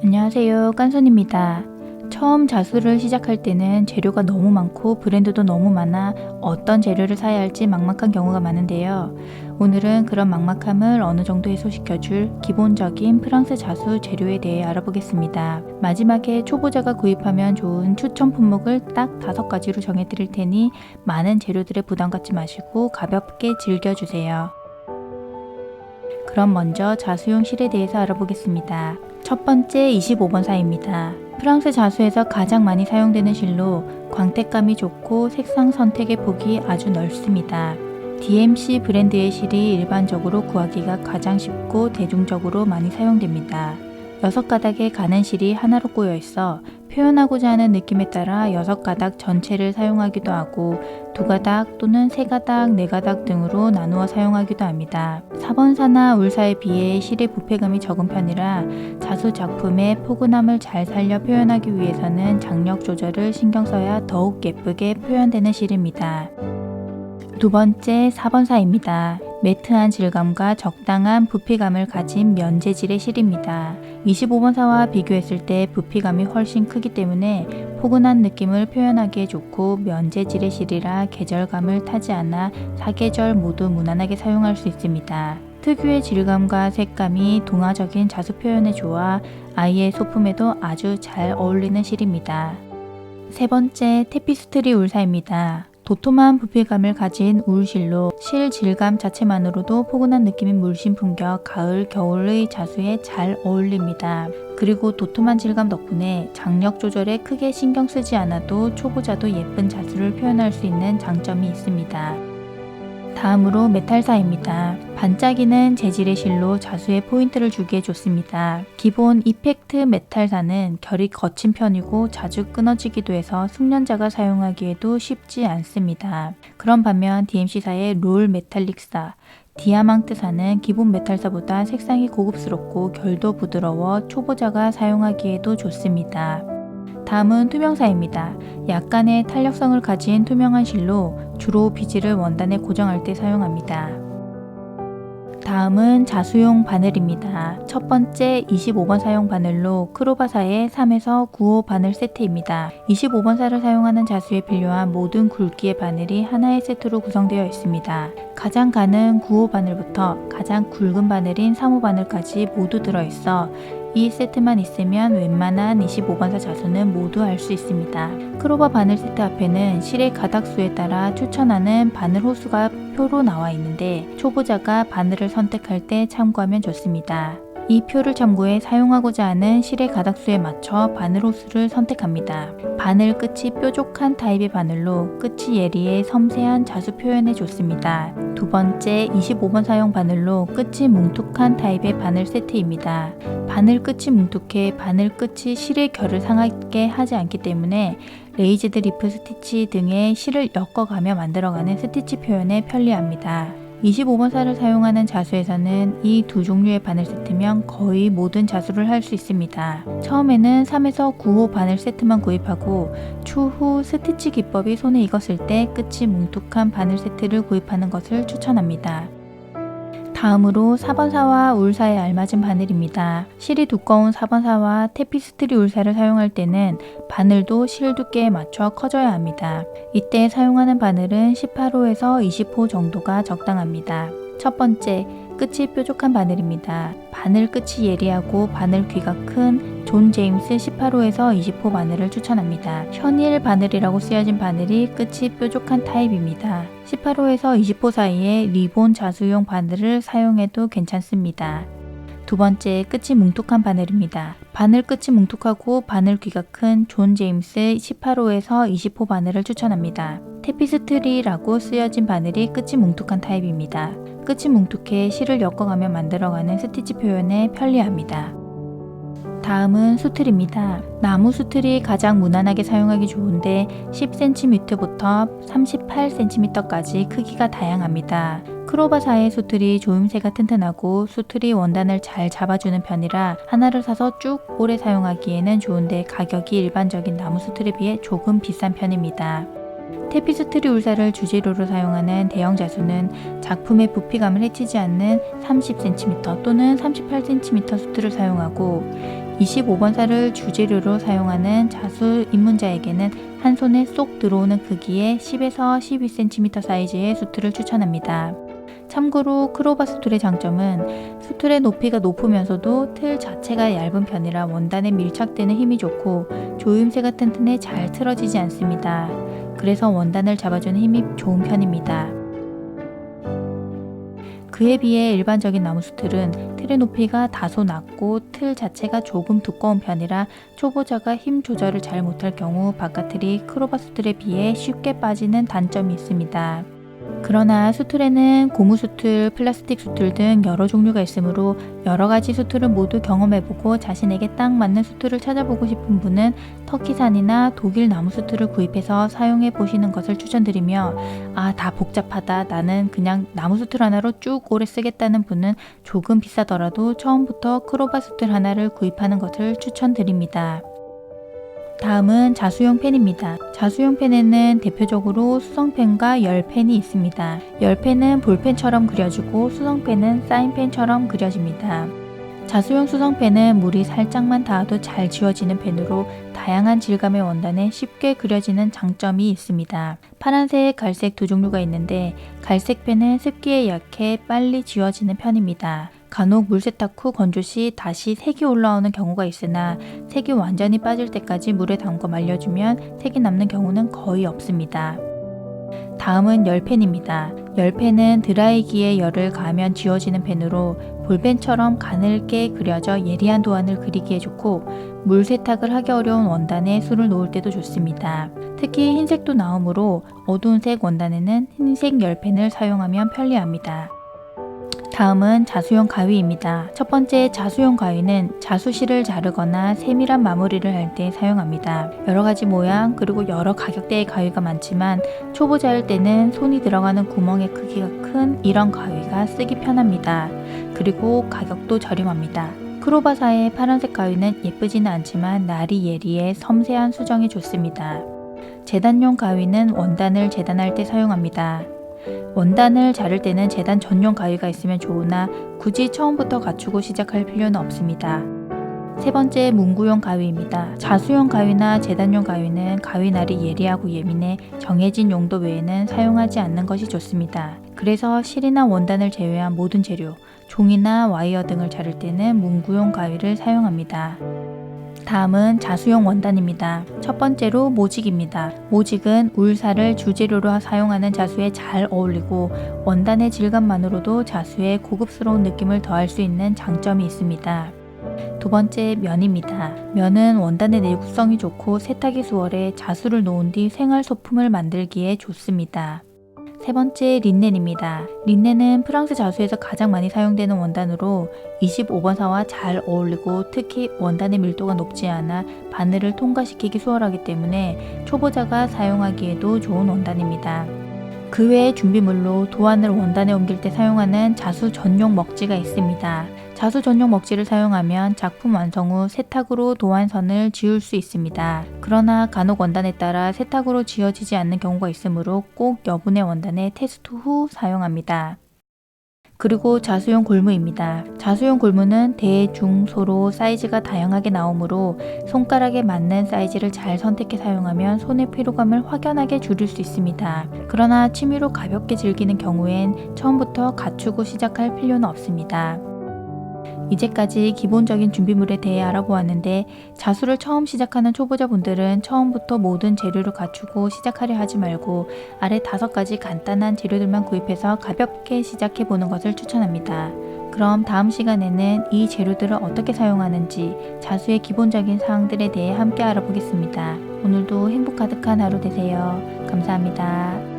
안녕하세요. 깐손입니다. 처음 자수를 시작할 때는 재료가 너무 많고 브랜드도 너무 많아 어떤 재료를 사야 할지 막막한 경우가 많은데요. 오늘은 그런 막막함을 어느 정도 해소시켜줄 기본적인 프랑스 자수 재료에 대해 알아보겠습니다. 마지막에 초보자가 구입하면 좋은 추천 품목을 딱 5가지로 정해드릴 테니 많은 재료들에 부담 갖지 마시고 가볍게 즐겨주세요. 그럼 먼저 자수용 실에 대해서 알아보겠습니다. 첫 번째 25번 사입니다. 프랑스 자수에서 가장 많이 사용되는 실로 광택감이 좋고 색상 선택의 폭이 아주 넓습니다. DMC 브랜드의 실이 일반적으로 구하기가 가장 쉽고 대중적으로 많이 사용됩니다. 6가닥의 가는 실이 하나로 꼬여 있어 표현하고자 하는 느낌에 따라 6가닥 전체를 사용하기도 하고 2가닥 또는 3가닥, 4가닥 등으로 나누어 사용하기도 합니다. 사번사나 울사에 비해 실의 부패감이 적은 편이라 자수 작품의 포근함을 잘 살려 표현하기 위해서는 장력 조절을 신경 써야 더욱 예쁘게 표현되는 실입니다. 두 번째 4번사입니다. 매트한 질감과 적당한 부피감을 가진 면재질의 실입니다. 25번사와 비교했을 때 부피감이 훨씬 크기 때문에 포근한 느낌을 표현하기에 좋고 면재질의 실이라 계절감을 타지 않아 사계절 모두 무난하게 사용할 수 있습니다. 특유의 질감과 색감이 동화적인 자수 표현에 좋아 아이의 소품에도 아주 잘 어울리는 실입니다. 세 번째 테피스트리 울사입니다. 도톰한 부피감을 가진 울실로 실 질감 자체만으로도 포근한 느낌인 물씬 품격 가을 겨울의 자수에 잘 어울립니다. 그리고 도톰한 질감 덕분에 장력 조절에 크게 신경 쓰지 않아도 초보자도 예쁜 자수를 표현할 수 있는 장점이 있습니다. 다음으로 메탈사입니다. 반짝이는 재질의 실로 자수에 포인트를 주기에 좋습니다. 기본 이펙트 메탈사는 결이 거친 편이고 자주 끊어지기도 해서 숙련자가 사용하기에도 쉽지 않습니다. 그런 반면 DMC사의 롤 메탈릭사, 디아망트사는 기본 메탈사보다 색상이 고급스럽고 결도 부드러워 초보자가 사용하기에도 좋습니다. 다음은 투명사입니다. 약간의 탄력성을 가진 투명한 실로 주로 비즈를 원단에 고정할 때 사용합니다. 다음은 자수용 바늘입니다. 첫 번째 25번 사용 바늘로 크로바사의 3에서 9호 바늘 세트입니다. 25번사를 사용하는 자수에 필요한 모든 굵기의 바늘이 하나의 세트로 구성되어 있습니다. 가장 가는 9호 바늘부터 가장 굵은 바늘인 3호 바늘까지 모두 들어있어 이 세트만 있으면 웬만한 25번사 자수는 모두 할 수 있습니다. 크로바 바늘 세트 앞에는 실의 가닥수에 따라 추천하는 바늘 호수가 표로 나와 있는데 초보자가 바늘을 선택할 때 참고하면 좋습니다. 이 표를 참고해 사용하고자 하는 실의 가닥수에 맞춰 바늘 호수를 선택합니다. 바늘 끝이 뾰족한 타입의 바늘로 끝이 예리해 섬세한 자수 표현에 좋습니다. 두 번째 25번 사용 바늘로 끝이 뭉툭한 타입의 바늘 세트입니다. 바늘 끝이 뭉툭해 바늘 끝이 실의 결을 상하게 하지 않기 때문에 레이즈드 리프 스티치 등의 실을 엮어가며 만들어가는 스티치 표현에 편리합니다. 25번사를 사용하는 자수에서는 이 두 종류의 바늘 세트면 거의 모든 자수를 할 수 있습니다. 처음에는 3에서 9호 바늘 세트만 구입하고 추후 스티치 기법이 손에 익었을 때 끝이 뭉툭한 바늘 세트를 구입하는 것을 추천합니다. 다음으로 4번사와 울사에 알맞은 바늘입니다. 실이 두꺼운 4번사와 테피스트리 울사를 사용할 때는 바늘도 실 두께에 맞춰 커져야 합니다. 이때 사용하는 바늘은 18호에서 20호 정도가 적당합니다. 첫 번째, 끝이 뾰족한 바늘입니다. 바늘 끝이 예리하고 바늘 귀가 큰 존 제임스 18호에서 20호 바늘을 추천합니다. 현일 바늘이라고 쓰여진 바늘이 끝이 뾰족한 타입입니다. 18호에서 20호 사이에 리본 자수용 바늘을 사용해도 괜찮습니다. 두 번째, 끝이 뭉툭한 바늘입니다. 바늘 끝이 뭉툭하고 바늘 귀가 큰 존 제임스 18호에서 20호 바늘을 추천합니다. 테피스트리라고 쓰여진 바늘이 끝이 뭉툭한 타입입니다. 끝이 뭉툭해 실을 엮어가며 만들어가는 스티치 표현에 편리합니다. 다음은 수틀입니다. 나무 수틀이 가장 무난하게 사용하기 좋은데 10cm부터 38cm까지 크기가 다양합니다. 크로바사의 수틀이 조임새가 튼튼하고 수틀이 원단을 잘 잡아주는 편이라 하나를 사서 쭉 오래 사용하기에는 좋은데 가격이 일반적인 나무 수틀에 비해 조금 비싼 편입니다. 테피스트리 울사를 주재료로 사용하는 대형 자수는 작품의 부피감을 해치지 않는 30cm 또는 38cm 수틀을 사용하고 25번 살을 주재료로 사용하는 자수 입문자에게는 한 손에 쏙 들어오는 크기의 10에서 12cm 사이즈의 수틀을 추천합니다. 참고로 크로바 수틀의 장점은 수틀의 높이가 높으면서도 틀 자체가 얇은 편이라 원단에 밀착되는 힘이 좋고 조임새 같은 튼에 잘 틀어지지 않습니다. 그래서 원단을 잡아주는 힘이 좋은 편입니다. 그에 비해 일반적인 나무 수틀은 틀의 높이가 다소 낮고 틀 자체가 조금 두꺼운 편이라 초보자가 힘 조절을 잘 못할 경우 바깥틀이 크로바 수틀에 비해 쉽게 빠지는 단점이 있습니다. 그러나 수틀에는 고무 수틀, 플라스틱 수틀 등 여러 종류가 있으므로 여러 가지 수틀을 모두 경험해보고 자신에게 딱 맞는 수틀을 찾아보고 싶은 분은 터키산이나 독일 나무 수틀을 구입해서 사용해 보시는 것을 추천드리며 다 복잡하다, 나는 그냥 나무 수틀 하나로 쭉 오래 쓰겠다는 분은 조금 비싸더라도 처음부터 크로바 수틀 하나를 구입하는 것을 추천드립니다. 다음은 자수용 펜입니다. 자수용 펜에는 대표적으로 수성펜과 열펜이 있습니다. 열펜은 볼펜처럼 그려지고 수성펜은 사인펜처럼 그려집니다. 자수용 수성펜은 물이 살짝만 닿아도 잘 지워지는 펜으로 다양한 질감의 원단에 쉽게 그려지는 장점이 있습니다. 파란색, 갈색 두 종류가 있는데 갈색 펜은 습기에 약해 빨리 지워지는 편입니다. 간혹 물 세탁 후 건조 시 다시 색이 올라오는 경우가 있으나 색이 완전히 빠질 때까지 물에 담궈 말려주면 색이 남는 경우는 거의 없습니다. 다음은 열펜입니다. 열펜은 드라이기에 열을 가하면 지워지는 펜으로 볼펜처럼 가늘게 그려져 예리한 도안을 그리기에 좋고 물 세탁을 하기 어려운 원단에 술을 놓을 때도 좋습니다. 특히 흰색도 나오므로 어두운 색 원단에는 흰색 열펜을 사용하면 편리합니다. 다음은 자수용 가위입니다. 첫 번째 자수용 가위는 자수실을 자르거나 세밀한 마무리를 할 때 사용합니다. 여러 가지 모양 그리고 여러 가격대의 가위가 많지만 초보자일 때는 손이 들어가는 구멍의 크기가 큰 이런 가위가 쓰기 편합니다. 그리고 가격도 저렴합니다. 크로바사의 파란색 가위는 예쁘지는 않지만 날이 예리해 섬세한 수정이 좋습니다. 재단용 가위는 원단을 재단할 때 사용합니다. 원단을 자를 때는 재단 전용 가위가 있으면 좋으나 굳이 처음부터 갖추고 시작할 필요는 없습니다. 세 번째 문구용 가위입니다. 자수용 가위나 재단용 가위는 가위날이 예리하고 예민해 정해진 용도 외에는 사용하지 않는 것이 좋습니다. 그래서 실이나 원단을 제외한 모든 재료, 종이나 와이어 등을 자를 때는 문구용 가위를 사용합니다. 다음은 자수용 원단입니다. 첫 번째로 모직입니다. 모직은 울살을 주재료로 사용하는 자수에 잘 어울리고 원단의 질감만으로도 자수의 고급스러운 느낌을 더할 수 있는 장점이 있습니다. 두 번째 면입니다. 면은 원단의 내구성이 좋고 세탁이 수월해 자수를 놓은 뒤 생활 소품을 만들기에 좋습니다. 세 번째 린넨입니다. 린넨은 프랑스 자수에서 가장 많이 사용되는 원단으로 25번사와 잘 어울리고 특히 원단의 밀도가 높지 않아 바늘을 통과시키기 수월하기 때문에 초보자가 사용하기에도 좋은 원단입니다. 그 외에 준비물로 도안을 원단에 옮길 때 사용하는 자수 전용 먹지가 있습니다. 자수 전용 먹지를 사용하면 작품 완성 후 세탁으로 도안선을 지울 수 있습니다. 그러나 간혹 원단에 따라 세탁으로 지워지지 않는 경우가 있으므로 꼭 여분의 원단에 테스트 후 사용합니다. 그리고 자수용 골무입니다. 자수용 골무는 대, 중, 소로 사이즈가 다양하게 나오므로 손가락에 맞는 사이즈를 잘 선택해 사용하면 손의 피로감을 확연하게 줄일 수 있습니다. 그러나 취미로 가볍게 즐기는 경우엔 처음부터 갖추고 시작할 필요는 없습니다. 이제까지 기본적인 준비물에 대해 알아보았는데 자수를 처음 시작하는 초보자분들은 처음부터 모든 재료를 갖추고 시작하려 하지 말고 아래 5가지 간단한 재료들만 구입해서 가볍게 시작해보는 것을 추천합니다. 그럼 다음 시간에는 이 재료들을 어떻게 사용하는지 자수의 기본적인 사항들에 대해 함께 알아보겠습니다. 오늘도 행복 가득한 하루 되세요. 감사합니다.